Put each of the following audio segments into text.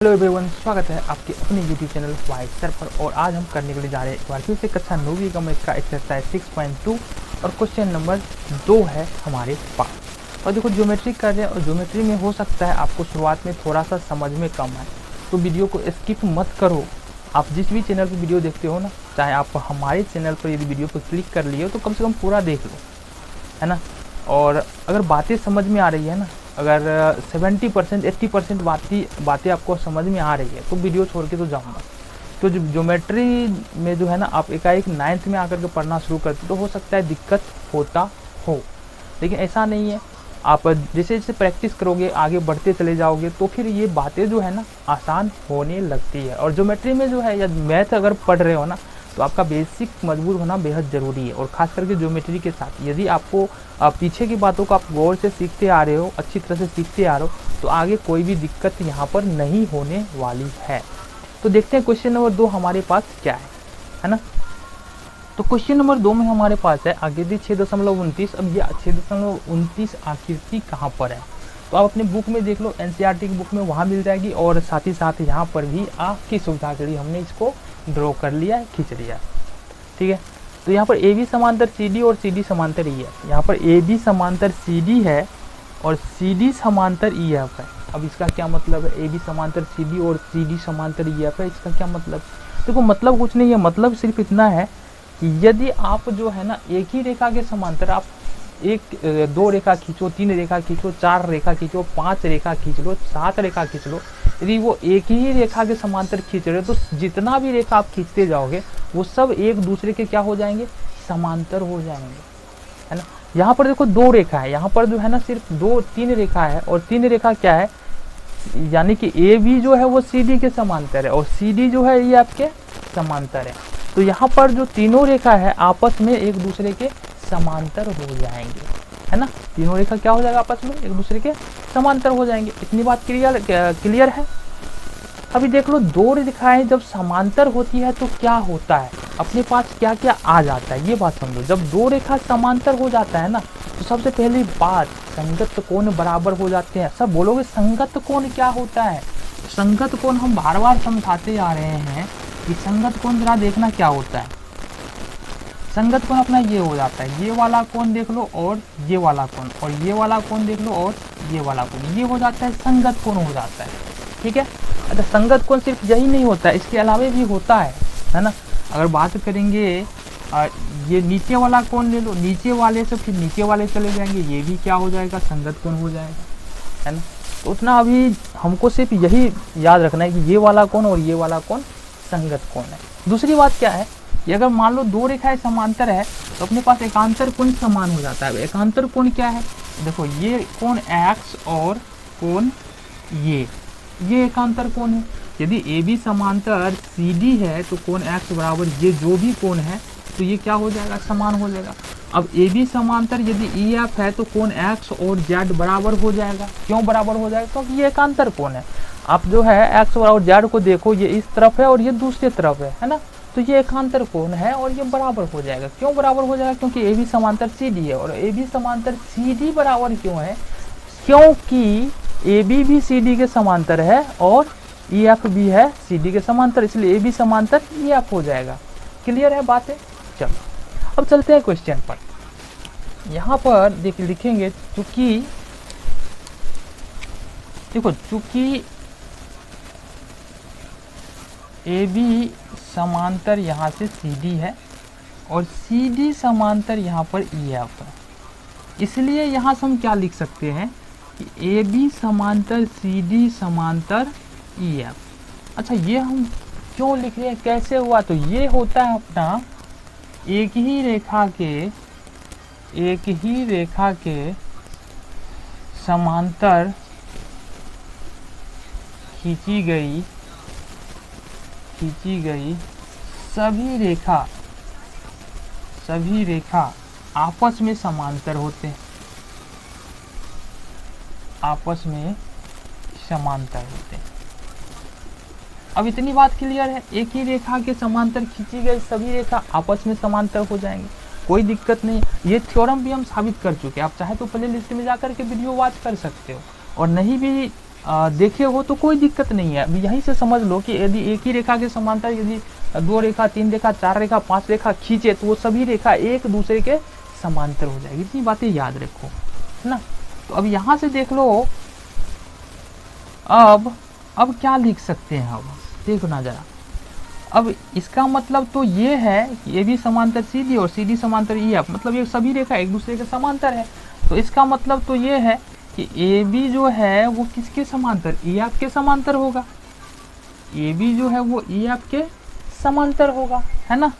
Hello everyone, स्वागत है आपके अपने YouTube चैनल वाइट सर पर। और आज हम करने के लिए जा रहे हैं एक बार फिर से कक्षा 9वीं का मैथ का एक्सरसाइज 6.2 और क्वेश्चन नंबर 2 है हमारे पास। और देखो ज्योमेट्री कर रहे हैं और ज्योमेट्री में हो सकता है आपको शुरुआत में थोड़ा सा समझ में कम आए, तो वीडियो को स्किप मत करो। आप जिस भी चैनल पर वीडियो देखते हो ना, चाहे आप हमारे चैनल पर यदि वीडियो पर क्लिक कर लिए हो तो कम से कम पूरा देख लो, है ना। और अगर बातें समझ में आ रही है ना, अगर 70% 80% बातें आपको समझ में आ रही है तो वीडियो छोड़ के तो जाऊँगा। तो ज्योमेट्री में जो है ना, आप एकाएक 9th में आकर के पढ़ना शुरू करते तो हो सकता है दिक्कत होता हो, लेकिन ऐसा नहीं है। आप जैसे जैसे प्रैक्टिस करोगे, आगे बढ़ते चले जाओगे तो फिर ये बातें जो है ना आसान होने लगती है। और ज्योमेट्री में जो है या मैथ अगर पढ़ रहे हो ना, तो आपका बेसिक मजबूत होना बेहद ज़रूरी है। और ख़ास करके ज्योमेट्री के साथ यदि आपको पीछे की बातों को आप गौर से सीखते आ रहे हो, अच्छी तरह से सीखते आ रहे हो, तो आगे कोई भी दिक्कत यहाँ पर नहीं होने वाली है। तो देखते हैं क्वेश्चन नंबर 2 हमारे पास क्या है ना। तो क्वेश्चन नंबर 2 में हमारे पास है आकृति 6.29। अब ये 6.29 आकृति कहाँ पर है, तो आप अपने बुक में देख लो, एनसीईआरटी की बुक में वहाँ मिल जाएगी। और साथ ही साथ यहाँ पर भी आपकी सुविधा के लिए हमने इसको ड्रॉ कर लिया है, खींच लिया है, ठीक है। तो यहाँ पर ए बी समांतर सी डी और सी डी समांतर ई एफ। यहाँ पर ए बी समांतर सी डी है और सी डी समांतर ई एफ है। अब इसका क्या मतलब है, ए बी समांतर सी डी और सी डी समांतर ई एफ है, इसका क्या मतलब? देखो मतलब कुछ नहीं है, मतलब सिर्फ इतना है कि यदि आप जो है ना एक ही रेखा के समांतर आप दो रेखा खींचो, 3 रेखा खींचो, 4 रेखा खींचो, 5 रेखा खींच लो, 7 रेखा खींच लो, यदि वो एक ही रेखा के समांतर खींच रहे हो तो जितना भी रेखा आप खींचते जाओगे वो सब एक दूसरे के क्या हो जाएंगे, समांतर हो जाएंगे, है ना। यहाँ पर देखो 2 रेखा है, यहाँ पर जो है ना सिर्फ 3 रेखा है। और 3 रेखा क्या है, यानी कि ए बी जो है वो सी डी के समांतर है और सी डी जो है ये आपके समांतर है। तो यहाँ पर जो तीनों रेखा है आपस में एक दूसरे के समांतर हो जाएंगे, है ना। तीनों रेखा क्या हो जाएगा, आपस में एक दूसरे के समांतर हो जाएंगे। इतनी बात क्लियर है। अभी देख लो 2 रेखाएं जब समांतर होती है तो क्या होता है, अपने पास क्या क्या आ जाता है, ये बात समझो। जब 2 रेखा समांतर हो जाता है ना, तो सबसे पहली बात संगत कोण बराबर हो जाते हैं। सब बोलोगे संगत कोण क्या होता है? संगत कोण हम बार बार समझाते आ रहे हैं कि संगत कोण जरा देखना क्या होता है। संगत कोण अपना ये हो जाता है, ये वाला कोण देख लो और ये वाला कोण, और ये वाला कोण देख लो और ये वाला कोण, ये हो जाता है संगत कोण हो जाता है, ठीक है। अच्छा, संगत कोण सिर्फ यही नहीं होता है, इसके अलावा भी होता है ना। अगर बात करेंगे ये नीचे वाला कोण ले लो, नीचे वाले से फिर नीचे वाले चले जाएंगे, ये भी क्या हो जाएगा, संगत कोण हो जाएगा, है ना। तो उतना अभी हमको सिर्फ यही याद रखना है कि ये वाला कोण और ये वाला कोण संगत कोण है। दूसरी बात क्या है कि अगर मान लो 2 रेखाएं समांतर है तो अपने पास एकांतर कोण समान हो जाता है। एकांतर कोण क्या है, देखो ये कोण x और कोण ये एकांतर कोण है। यदि ए बी समांतर सी डी है तो कोण x बराबर ये जो भी कोण है तो ये क्या हो जाएगा, समान हो जाएगा। अब ए बी समांतर यदि ई एफ है तो कोण x और z बराबर हो जाएगा। क्यों बराबर हो जाएगा, क्योंकि ये एकांतर कोण है। आप जो है x और z को देखो, ये इस तरफ है और ये दूसरी तरफ है ना। तो ये एकांतर कोण है और ये बराबर हो जाएगा। क्यों बराबर हो जाएगा, क्योंकि ए बी समांतर सी डी है। और ए बी समांतर सी डी बराबर क्यों है, क्योंकि ए बी भी सी डी के समांतर है और ई एफ भी है सी डी के समांतर, इसलिए ए बी समांतर ई एफ हो जाएगा। क्लियर है बातें? चलो अब चलते हैं क्वेश्चन पर। यहाँ पर लिखेंगे चूंकि देखो, चूंकि ए बी समांतर यहाँ से सी डी है और सी डी समांतर यहाँ पर ई एफ है, इसलिए यहाँ से हम क्या लिख सकते हैं कि ए बी समांतर सी डी समांतर ई एफ। अच्छा, ये हम क्यों लिख रहे हैं, कैसे हुआ, तो ये होता है अपना एक ही रेखा के समांतर खींची गई सभी रेखा आपस में समांतर होते हैं, अब इतनी बात क्लियर है। एक ही रेखा के समांतर खींची गई सभी रेखा आपस में समांतर हो जाएंगे, कोई दिक्कत नहीं। ये थ्योरम भी हम साबित कर चुके हैं, आप चाहे तो प्ले लिस्ट में जाकर के वीडियो वॉच कर सकते हो, और नहीं भी देखे हो तो कोई दिक्कत नहीं है। अभी यहीं से समझ लो कि यदि एक ही रेखा के समांतर यदि 2 रेखा, 3 रेखा, 4 रेखा, 5 रेखा खींचे तो वो सभी रेखा एक दूसरे के समांतर हो जाएगी। इतनी बातें याद रखो, है ना। तो अब यहाँ से देख लो, अब क्या लिख सकते हैं, अब देखो ना जरा। अब इसका मतलब तो ये है कि ए बी समांतर सी डी और सी डी समांतर ई एफ, मतलब ये सभी रेखा एक दूसरे के समांतर है। तो इसका मतलब तो ये है कि ए बी जो है वो किसके समांतर, ई एफ के समांतर होगा। ए बी जो है वो ई एफ के समांतर होगा, है ना।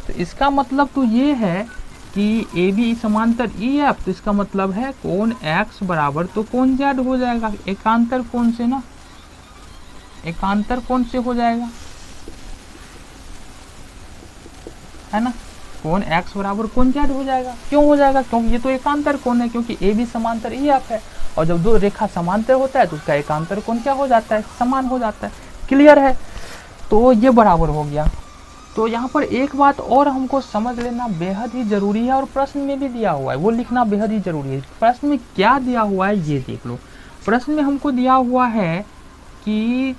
तो इसका मतलब तो ये है कि ए बी समांतर ई एफ, तो इसका मतलब है कोण एक्स बराबर तो कोण जेड हो जाएगा, एकांतर कोण से ना, एकांतर कोण से हो जाएगा, है ना। कोण x बराबर कोण z हो जाएगा। क्यों हो जाएगा, क्योंकि ये तो एकांतर कोण है, क्योंकि ए बी समांतर ई एफ है, और जब दो रेखा समांतर होता है तो उसका एकांतर कोण क्या हो जाता है, समान हो जाता है। क्लियर है, तो ये बराबर हो गया। तो यहाँ पर एक बात और हमको समझ लेना बेहद ही जरूरी है, और प्रश्न में भी दिया हुआ है, वो लिखना बेहद ही जरूरी है। प्रश्न में क्या दिया हुआ है ये देख लो। प्रश्न में हमको दिया हुआ है कि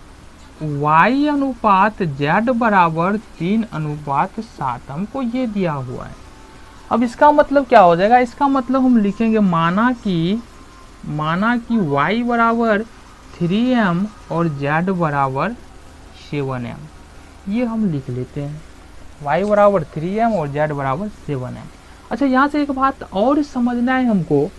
y अनुपात z बराबर 3:7, हमको ये दिया हुआ है। अब इसका मतलब क्या हो जाएगा, इसका मतलब हम लिखेंगे माना कि y बराबर 3m और z बराबर 7m, ये हम लिख लेते हैं। y बराबर 3m और z बराबर 7m। अच्छा, यहाँ से एक बात और समझना है हमको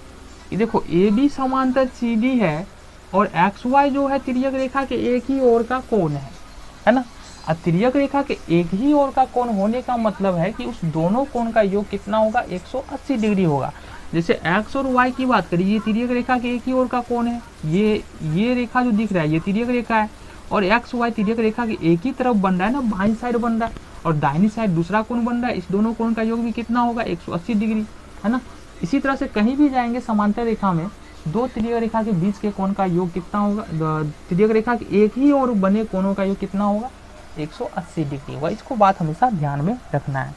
कि देखो ए बी समांतर सी डी है और एक्स वाई जो है तिर्यक रेखा के एक ही ओर का कोण है ना। और तिर्यक रेखा के एक ही ओर का कोण होने का मतलब है कि उस दोनों कोण का योग कितना होगा, 180 डिग्री होगा। जैसे एक्स और वाई की बात करिए, ये तिर्यक रेखा के एक ही ओर का कोण है, ये रेखा जो दिख रहा है ये तिर्यक रेखा है, और एक्स वाई तिर्यक रेखा के एक ही तरफ बन रहा है ना, बाईं साइड बन रहा है, और दाहिनी साइड दूसरा कोण बन रहा है। इस दोनों कोण का योग भी कितना होगा, 180 डिग्री, है ना। इसी तरह से कहीं भी जाएंगे समांतर रेखा में, दो तिर्यक रेखा के बीच के कोण का योग कितना होगा, तिर्यक रेखा के एक ही ओर बने कोणों का योग कितना होगा, 180 डिग्री होगा। इसको बात हमेशा ध्यान में रखना है।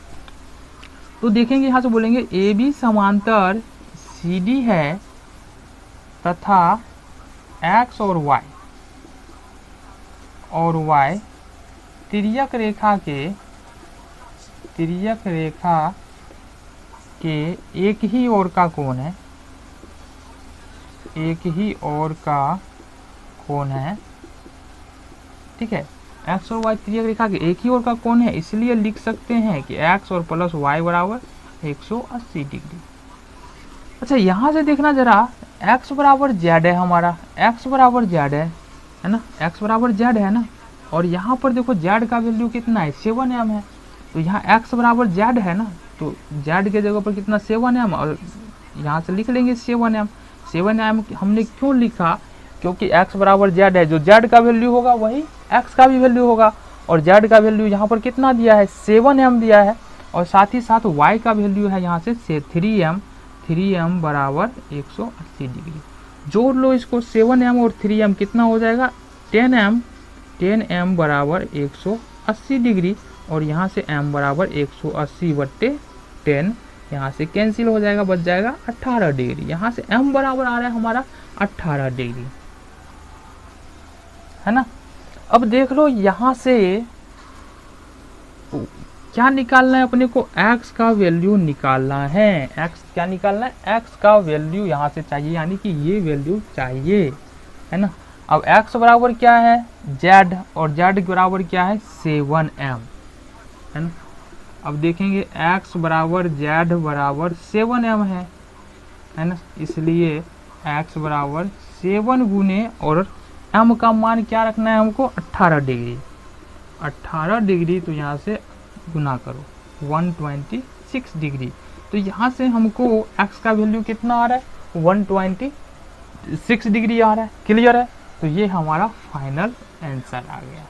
तो देखेंगे यहाँ से बोलेंगे ए बी समांतर सी डी है तथा एक्स और वाई तिर्यक रेखा के एक ही ओर का कोण है, एक ही ओर का कोण है, ठीक है। एक्स और वाई तिर्यक रेखा के एक ही ओर का कोण है, इसलिए लिख सकते हैं कि एक्स और प्लस वाई बराबर 180 डिग्री। अच्छा, यहाँ से देखना जरा, एक्स बराबर जेड है हमारा, एक्स बराबर जेड है ना, एक्स बराबर जेड है ना, और यहाँ पर देखो जेड का वैल्यू कितना है, 7m है। तो यहाँ एक्स बराबर जेड है ना, तो जेड के जगह पर कितना 7m, और यहाँ से लिख लेंगे 7m। 7m हमने क्यों लिखा, क्योंकि x बराबर z है, जो z का वैल्यू होगा वही x का भी वैल्यू होगा, और z का वैल्यू यहाँ पर कितना दिया है, 7m दिया है, और साथ ही साथ y का वैल्यू है यहाँ से 3m बराबर 180 डिग्री। जोड़ लो इसको, 7m और 3m कितना हो जाएगा, 10m बराबर 180 डिग्री, और यहाँ से m बराबर 180/10, यहाँ से कैंसिल हो जाएगा, बच जाएगा 18 डिग्री। यहाँ से m बराबर आ रहा है हमारा 18 डिग्री, है ना। अब देख लो यहाँ से क्या निकालना है अपने को, x का वैल्यू निकालना है। x क्या निकालना है, x का वैल्यू यहाँ से चाहिए, यानी कि ये वैल्यू चाहिए, है ना। अब x बराबर क्या है, z, और z बराबर क्या है, 7m, है ना। अब देखेंगे x बराबर z बराबर 7m है ना, इसलिए x बराबर 7 गुने, और m का मान क्या रखना है हमको, 18 डिग्री, 18 डिग्री, तो यहाँ से गुना करो 126 डिग्री। तो यहाँ से हमको x का वैल्यू कितना आ रहा है, 126 डिग्री आ रहा है। क्लियर है, तो ये हमारा फाइनल आंसर आ गया।